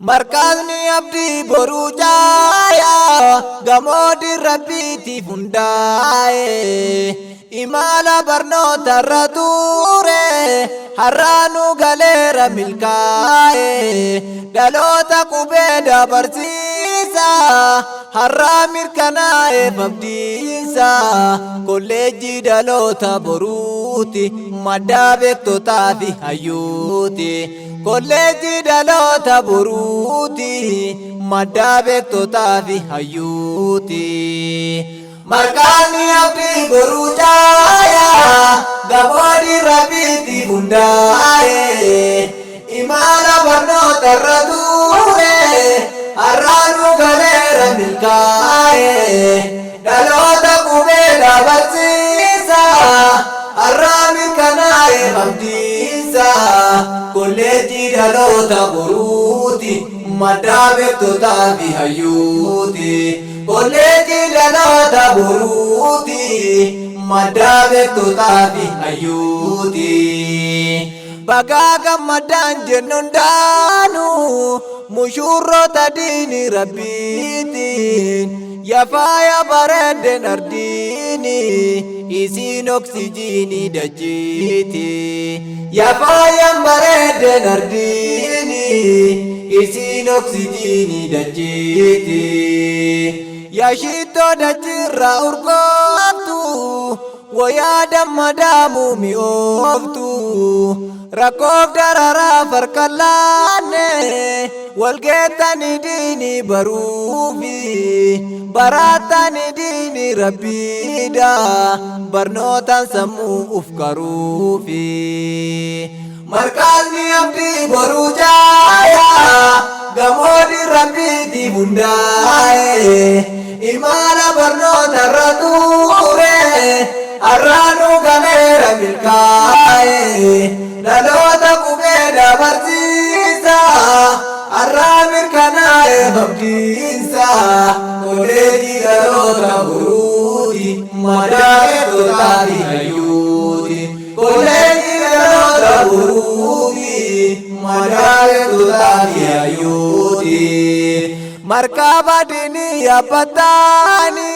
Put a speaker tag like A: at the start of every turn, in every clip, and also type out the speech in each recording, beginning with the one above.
A: Markazni abdi boru jaya gamodi rabbiti fundaye imala barnota rature haranu galera milkaye dalota kubeda barsisa haramir kanae babdisa kolleji dalota boruti madabe totafi hayuti kolleji dalota boruti madabe totafi hayuti Markazni abdi boru jaya gamodi rabbiti fundaye imala barnota rature haranu galera milkaye dalota kubeda barsisa harami kanae babdisa kolleji dalota boruti madabe totafi hayuti kolleji dalota boruti madabe totafi hayuti bagaga madan jenundanu mushurro tadini rabbitin yafaya barede nardini isin oksijini dajiti yafaya barede nardini isin oksijini dajiti yashito dajira urgotu wayada madamu mioftu rakof darara farkalane walgetani dini barufi baratani dini rabbida barnotan samu ufkarufi Markazni abdi boru jaya gamodi rabbiti fundaye imala barnota rature haranu galera milkaye dalota kubeda barsisa haramir kanae babdisa kolleji dalota boruti madabe totafi hayuti kolleji dalota boruti madabe totafi hayuti markaba dini abatani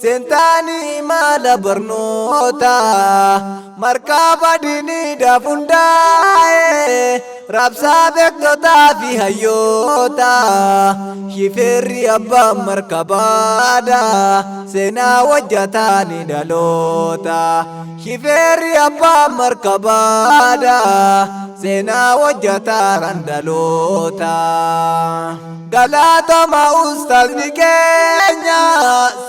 A: sentani mala barnota markaba dini dafundaye rabsa bektota fi hayota shiferi abba markabada sena wajatani dalota shiferi abba markabada sena wajataran dalota galata ma ustaz ni kenya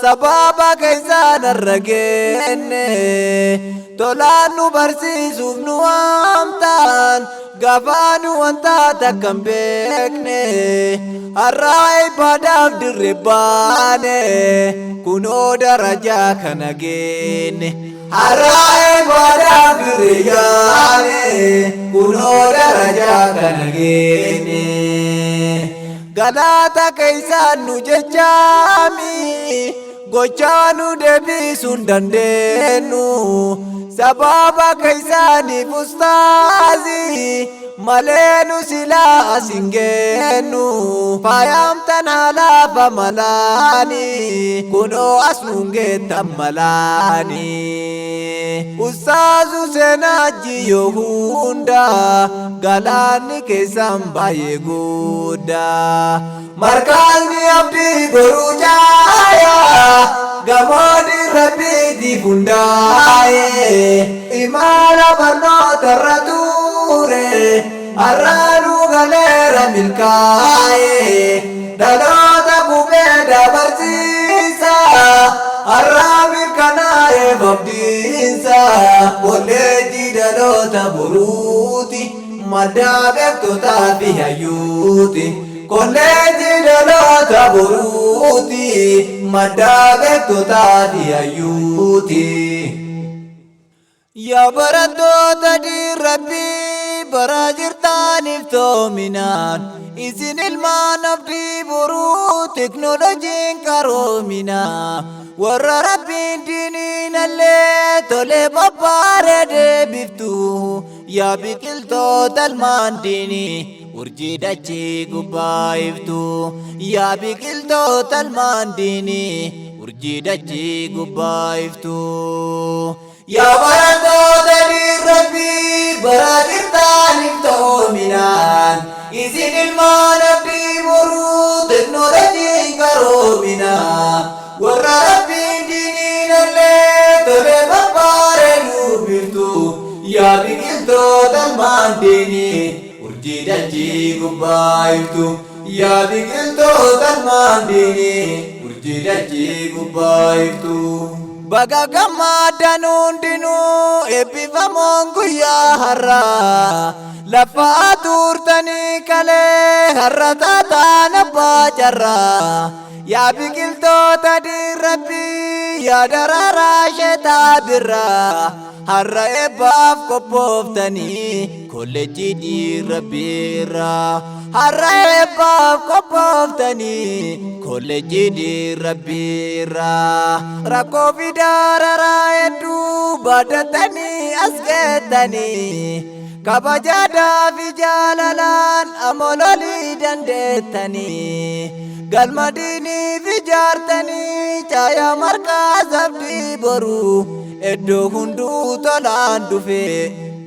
A: sababa kaisan arragenne tolanu barsisuuf nu amtan gafanu wanta takkam beekne harraa ibadaaf dirre baane kunoo daraja kana geenne harraa ibadaaf dirre yaane kunoo daraja kana geenne galata keeysan nu jechaami gochaanu deebisuun dandeenyu sababa keeysaniif ustaazi maleenu silaa asingeenu faayamtan halafa malaani kunoo asnungeettan malaani ustaazu seenaaji yoo hunda galaanni keessan baay'ee guddaa Markazni abdi boru jaya gamodi rabbiti fundaye imala barnota rature haranu galera milkaye dalota kubeda barsisa harami kanae babdisa kolleji dalota boruti madabe totafi hayuti kolleji dalota boruti madabe totafi hayuti ya barattoota dirrabbi bara jirtaaniif toominaan isin ilmaan abdii boruu teknooloojiin qaroominaa warra rabbiin diiniinallee tolee babbaaree deebiftu yaa biqiltoota ilmaan diinii urjii dachee gubbaa iftu yaa biqiltoota ilmaan diinii urjii dachee gubbaa iftu yaa barattoota Rabbii bara jirtan iftoominaan isin ilmaan abdii boruu teknooloojiin qaroominaa warra Rabbiin diiniin illee tole babbaaree biftu yaa biqiltoota ilmaan diinii urjii dachee gubbaa iftu yaa biqiltoota ilmaan diinii urjii dachee gubbaa iftu baga gammadan hundinuu eebbifamoon guyyaa har'aa lafa turtanii kalee har'a taataan abbaa carraa yaa biqiltoota Rabbii yaa daraaraa sheetaa birraa har'a eebbaaf qophooftanii kolleejjii Rabbii irraa har'a eebbaaf qophooftanii kolleejjii Rabbii irraa rakkoo fi dararaa hedduu baadhatanii as geettanii kabajaadhaa fi jaalalaan amololii dandeettanii galma diiniif ijaartanii caayaa marqaa sabdii boruu iddoo hunduu tolaan dhufe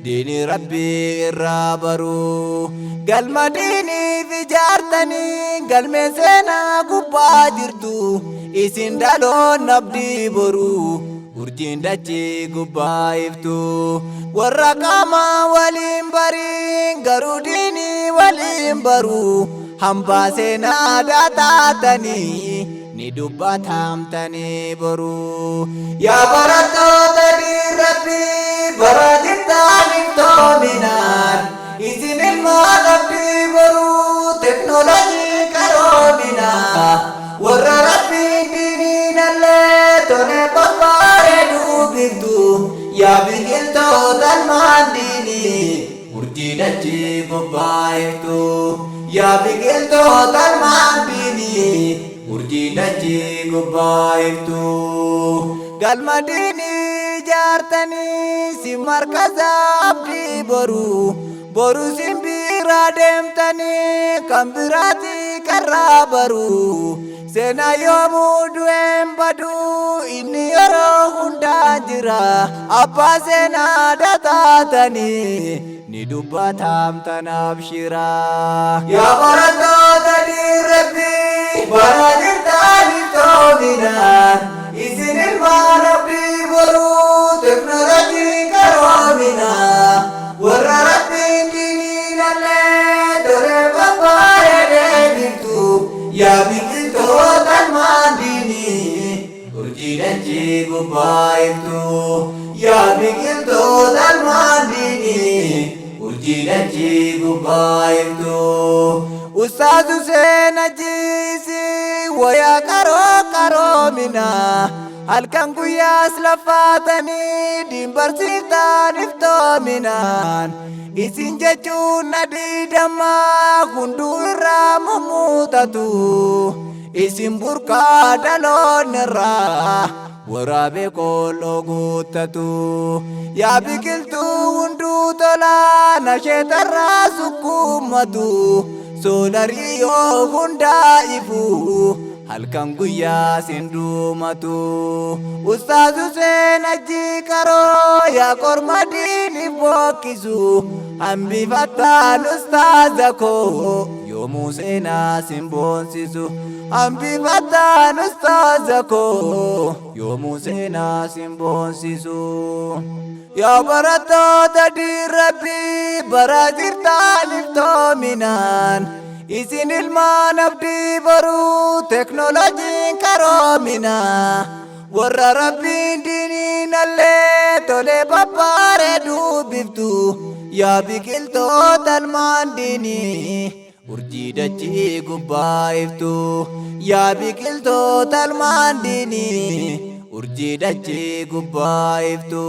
A: diini Rabbii irraa baruu galma diiniif ijaartanii galmee seenaa gubbaa jirtu isin dhaloon abdii boruu urjiin dachee gubbaa iftu warra qaamaa waliin bariin garuu diinii waliin baruu hambaa seenaa daataatanii ni dubbatamtanii boruu yaa barattoota Rabbii bara jirtan iftoominaan isin ilmaan abdii boruu teknooloojii qaroominaa warra Rabbiin diiniin illee tole babbaaree biftu yaa biqiltoota ilmaan diinii urjii dachee gubbaa iftu yaa biqiltoota ilmaan diinii urjii dachee gubbaa iftu galma diinii ijaartanii si markaza abdii boruu sin biraa deemtanii kan biraatii karraa baruu seenaa yoomuu du'een baduu inni yeroo hundaa jira abbaa seenaa dataatanii ni dubbatamtan abshiraa yaa barattoota Rabbii bara jirtan iftoominaan isin ilmaan abdii boruu teknooloojii qaroominaa warra Rabbiin diiniin illee tole babbaaree biftu yaa biqiltoota ilmaan diinii urjii dachee gubbaa iftu yaa biqiltoota ilmaan diinii urjii dachee gubbaa iftu ustaazu seena jiisi wayaa qaroominaa halkan guyyaas lafaatanii diimbarsiiftaan iftoominaan isin jechuun nadiidammaa hunduu irraa mummuutatu isin burqaa dhaloon irraa waraabee kooloo guuttatu yaa biqiltuu hunduu tolaa nasheetarraa sukkuummatu soolarii yoo hundaa ifuu halkan guyyaa sin duumatu ustaazu seena jiikaroo yaa korma diini bokkisu hambifattaan ustaaza koo yoomuu seenaa sin boonsisu hambifattaan ustaaza koo yoomuu seenaa sin boonsisu yaa barattoota Rabbii bara jirtan iftoominaan isin ilmaan abdii boruu teknooloojiin qaroominaa warra Rabbiin diiniin illee tole babbaaree biftu yaa biqiltoota ilmaan diinii urjii dachee gubbaa iftu yaa biqiltoota ilmaan diinii urjii dachee gubbaa iftu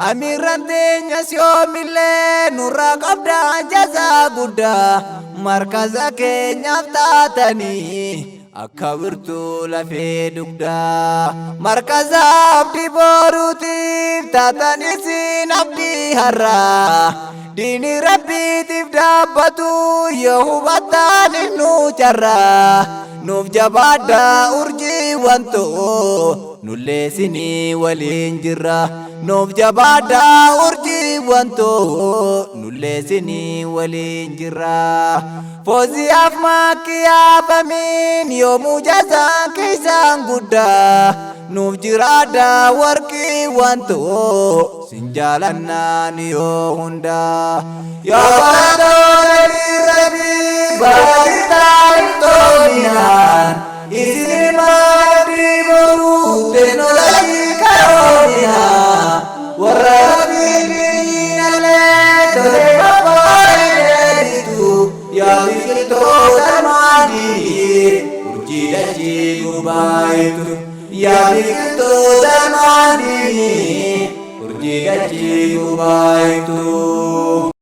A: amiirran teenyas yoomillee nurraa qabdaan jazaa guddaa markaza keenyaaf taatanii akka birtuu lafee dugdaa markaza abdii boruutiif taatan isin abdii har'aa Dini rabbiitiif dhaabbatu yoo hubattaan nu carraa nuuf jabaadhaa urjii wantoo nullee sinii waliin jirra nuuf jabaadhaa urjii wantoo nullee sinii waliin jirra fooziyaaf makkiyyaafamiin yoomuu jazaan keessaan guddaa nuuf jiraadhaa warqii wantoo sin jaalannaan yoo hundaa yoo barattoonni rabbii barataa iftoominaan isin maatii boruu teknoolojii karoominaa warra rabbii biyyiinalee tolee babbaa'ileetitu yaa biqiltoota maanii urjii dachii gubaa'itu yaa biqiltoota maanii urjii dachii gubaa'itu.